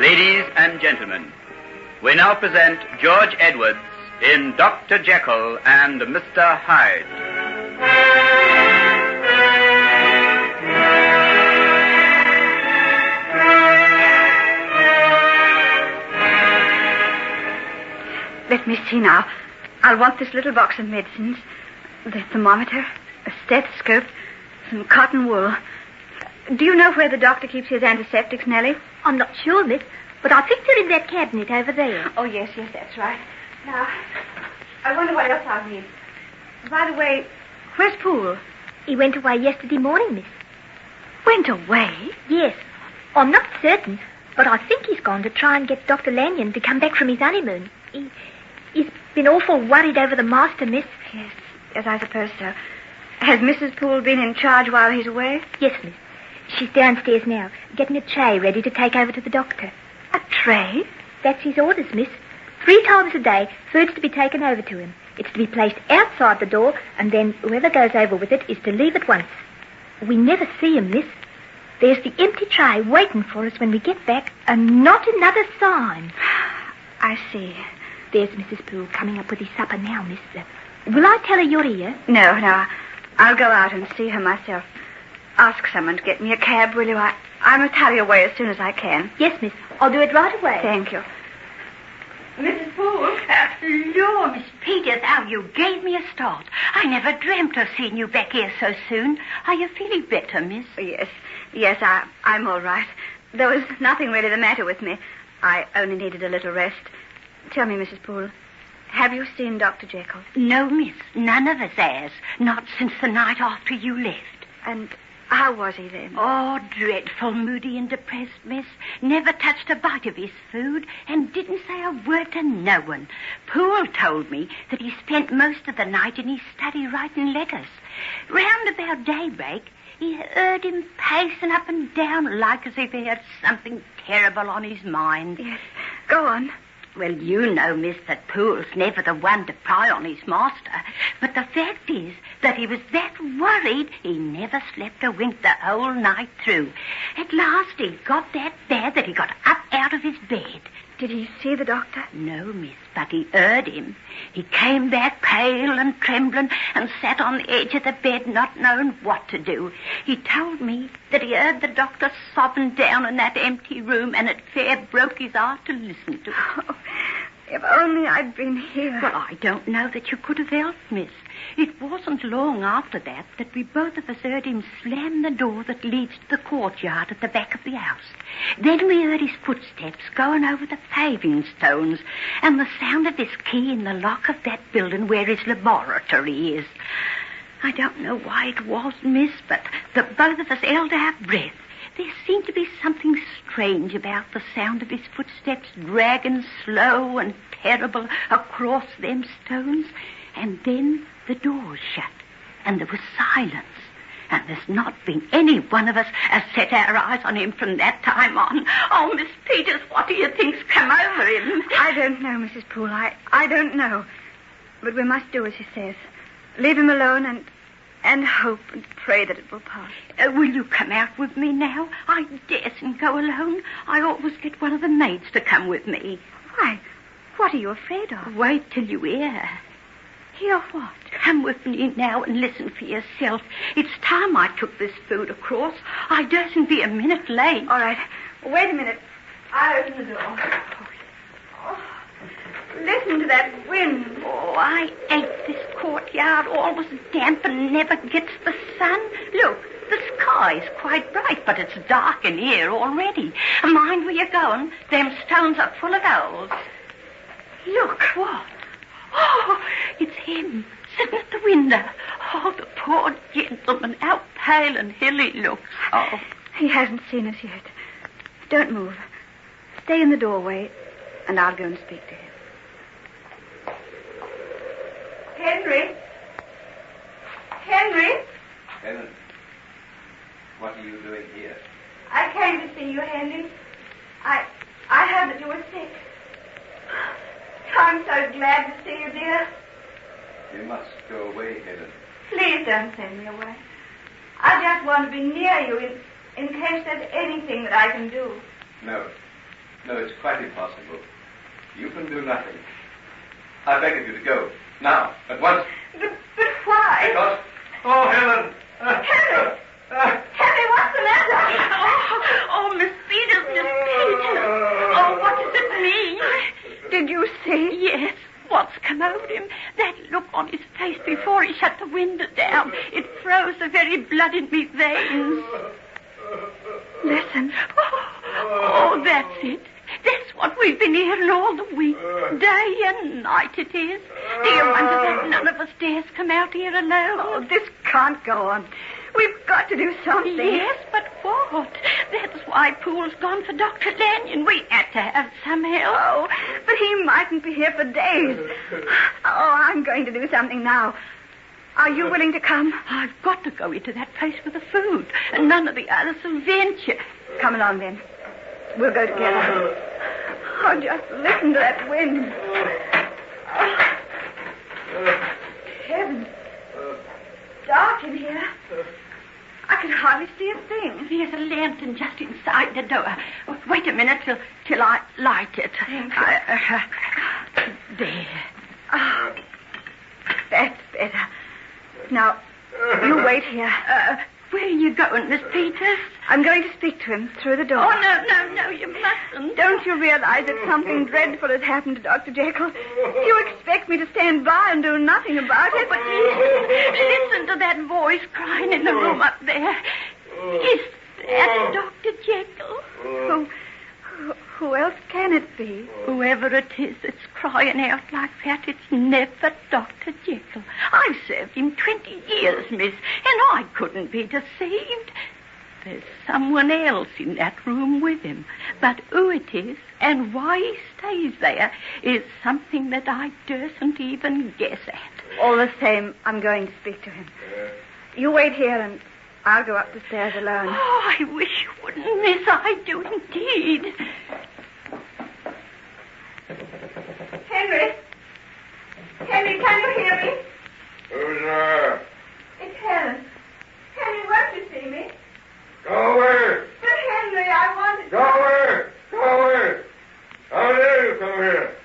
Ladies and gentlemen, we now present George Edwards in Dr. Jekyll and Mr. Hyde. Let me see now. I'll want this little box of medicines, the thermometer, a stethoscope, some cotton wool. Do you know where the doctor keeps his antiseptics, Nellie? I'm not sure, miss, but I think they're in that cabinet over there. Oh, yes, that's right. Now, I wonder what else I'll need. By the way, where's Poole? He went away yesterday morning, miss. Went away? Yes. I'm not certain, but I think he's gone to try and get Dr. Lanyon to come back from his honeymoon. He's been awful worried over the master, miss. Yes, I suppose so. Has Mrs. Poole been in charge while he's away? Yes, miss. She's downstairs now, getting a tray ready to take over to the doctor. A tray? That's his orders, miss. 3 times a day, food's to be taken over to him. It's to be placed outside the door, and then whoever goes over with it is to leave at once. We never see him, miss. There's the empty tray waiting for us when we get back, and not another sign. I see. There's Mrs. Poole coming up with his supper now, miss. Will I tell her you're here? No. I'll go out and see her myself. Ask someone to get me a cab, will you? I must hurry away as soon as I can. Yes, miss. I'll do it right away. Thank you. Mrs. Poole? Lord, Miss Peters, how you gave me a start. I never dreamt of seeing you back here so soon. Are you feeling better, miss? Yes, I'm all right. There was nothing really the matter with me. I only needed a little rest. Tell me, Mrs. Poole, have you seen Dr. Jekyll? No, miss. None of us has. Not since the night after you left. And how was he then? Oh, dreadful, moody and depressed, miss. Never touched a bite of his food and didn't say a word to no one. Poole told me that he spent most of the night in his study writing letters. Round about daybreak, he heard him pacing up and down like as if he had something terrible on his mind. Yes. Go on. Well, you know, miss, that Poole's never the one to pry on his master. But the fact is that he was that worried he never slept a wink the whole night through. At last he got that bad that he got up out of his bed. Did he see the doctor? No, miss, but he heard him. He came back pale and trembling and sat on the edge of the bed not knowing what to do. He told me that he heard the doctor sobbing down in that empty room and it fair broke his heart to listen to it. Oh, if only I'd been here. Well, I don't know that you could have helped, miss. It wasn't long after that we both of us heard him slam the door that leads to the courtyard at the back of the house. Then we heard his footsteps going over the paving stones and the sound of his key in the lock of that building where his laboratory is. I don't know why it was, miss, but the both of us held our breath. There seemed to be something strange about the sound of his footsteps dragging slow and terrible across them stones. And then the door shut, and there was silence. And there's not been any one of us has set our eyes on him from that time on. Oh, Miss Peters, what do you think's come over him? I don't know, Mrs. Poole. I don't know. But we must do as he says. Leave him alone and hope and pray that it will pass. Will you come out with me now? I daresn't go alone. I always get one of the maids to come with me. Why? What are you afraid of? Wait till you hear. Hear what? Come with me now and listen for yourself. It's time I took this food across. I dursn't be a minute late. All right. Wait a minute. I'll open the door. Oh, listen to that wind. Oh, I hate this courtyard. Always damp and never gets the sun. Look, the sky's quite bright, but it's dark in here already. Mind where you're going. Them stones are full of holes. Look. What? Oh, it's him, sitting at the window. Oh, the poor gentleman, how pale and ill he looks. Oh. He hasn't seen us yet. Don't move. Stay in the doorway, and I'll go and speak to him. Henry? Helen, what are you doing here? I came to see you, Henry. I heard that you were sick. I'm so glad to see you, dear. You must go away, Helen. Please don't send me away. I just want to be near you in case there's anything that I can do. No. No, it's quite impossible. You can do nothing. I beg of you to go. Now, at once. But why? Because... Oh, Helen! Henry! Henry, what's the matter? Oh, Miss Peters, Miss Peters. Oh, what does it mean? Did you see? Yes. What's come over him? That look on his face before he shut the window down. It froze the very blood in me veins. Listen. Oh, that's it. That's what we've been hearing all the week. Day and night it is. Do you wonder that none of us dares come out here alone? Oh, this can't go on. We've got to do something. Yes, but what? That's why Poole's gone for Dr. Lanyon. We had to have some help. Oh, but he mightn't be here for days. Oh, I'm going to do something now. Are you willing to come? I've got to go into that place with the food, and none of the others will venture. Come along, then. We'll go together. Oh, just listen to that wind. Oh. Heavens. Dark in here. I can hardly see a thing. There's a lantern just inside the door. Oh, wait a minute till I light it. Thank you. There. Oh, that's better. Now, you wait here. Where are you going, Miss Peters? I'm going to speak to him through the door. Oh, no, you mustn't. Don't you realize that something dreadful has happened to Dr. Jekyll? You expect me to stand by and do nothing about it? But listen to that voice crying in the room up there. Is that Dr. Jekyll? Who else can it be? Whoever it is that's crying out like that, it's never Dr. Jekyll. I've served him 20 years, miss, and I couldn't be deceived. There's someone else in that room with him. But who it is and why he stays there is something that I dursn't even guess at. All the same, I'm going to speak to him. You wait here and I'll go up the stairs alone. Oh, I wish you wouldn't, miss. I do indeed. Henry? Henry, can you hear me? Who's there? It's Helen. Henry, won't you see me? Go away! But Henry, I wanted to... Go away! Go away! How dare you come here?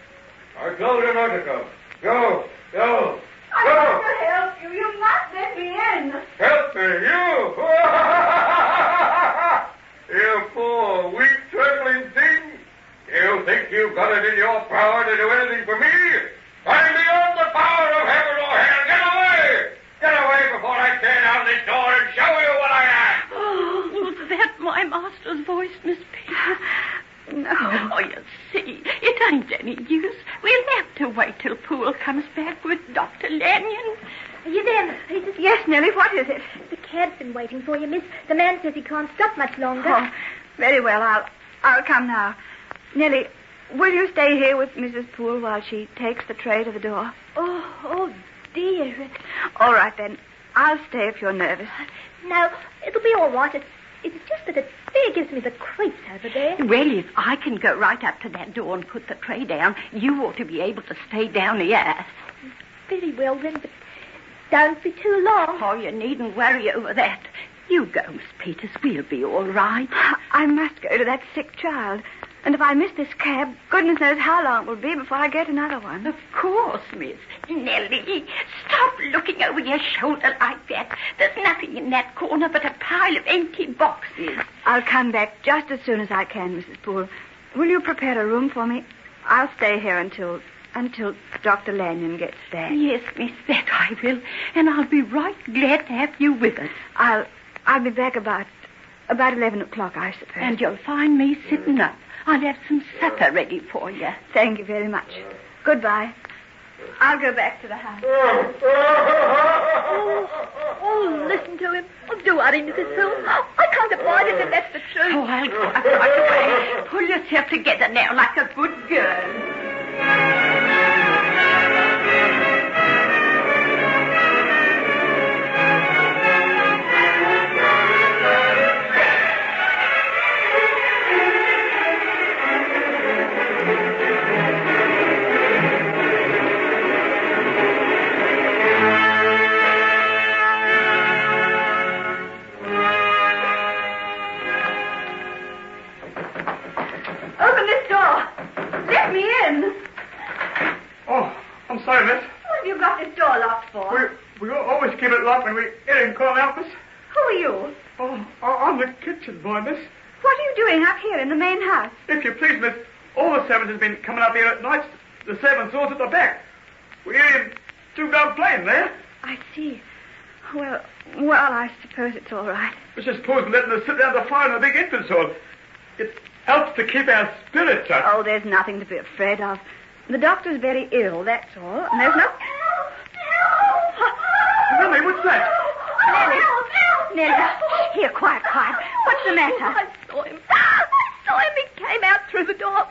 I told you not to come. Go! Go! I Go! want to help you. You must let me in. Help me, you! You poor, weak, trembling thing! You think you've got it in your power to do anything for me? I'm beyond the power of heaven or hell. Get away! Get away before I tear down this door and show you what I am! Oh, was that my master's voice, Miss Peters? No. Oh, you see, it ain't any use. We'll have to wait till Poole comes back with Dr. Lanyon. Are you there, Miss Peters? Yes, Nellie, what is it? The cab's been waiting for you, miss. The man says he can't stop much longer. Oh, very well. I'll come now. Nellie, will you stay here with Mrs. Poole while she takes the tray to the door? Oh, dear. All right, then. I'll stay if you're nervous. No, it'll be all right. It's just that it fair gives me the creeps over there. Well, if I can go right up to that door and put the tray down, you ought to be able to stay down here. Very well, then, but don't be too long. Oh, you needn't worry over that. You go, Miss Peters. We'll be all right. I must go to that sick child. And if I miss this cab, goodness knows how long it will be before I get another one. Of course, miss. Nellie, stop looking over your shoulder like that. There's nothing in that corner but a pile of empty boxes. I'll come back just as soon as I can, Mrs. Poole. Will you prepare a room for me? I'll stay here until Dr. Lanyon gets back. Yes, miss, that I will. And I'll be right glad to have you with us. I'll be back about 11 o'clock, I suppose. And you'll find me sitting up. I'll have some supper ready for you. Thank you very much. Goodbye. I'll go back to the house. Oh, listen to him. Oh, do worry, Mrs. Poole. I can't abide it if that's the truth. Oh, I'll go up right away. Pull yourself together now like a good girl. Open this door. like when we in Cornelpus? Who are you? Oh, I'm the kitchen boy, miss. What are you doing up here in the main house? If you please, miss, all the servants has been coming up here at night. The servants' halls at the back. We hear him too down playing there. I see. Well, I suppose it's all right. Mrs. Poole's letting us sit down the fire in the big entrance hall. It helps to keep our spirits up. Oh, there's nothing to be afraid of. The doctor's very ill, that's all. And there's no... Nellie, what's that? Nellie, here, quiet. What's the matter? I saw him. He came out through the door.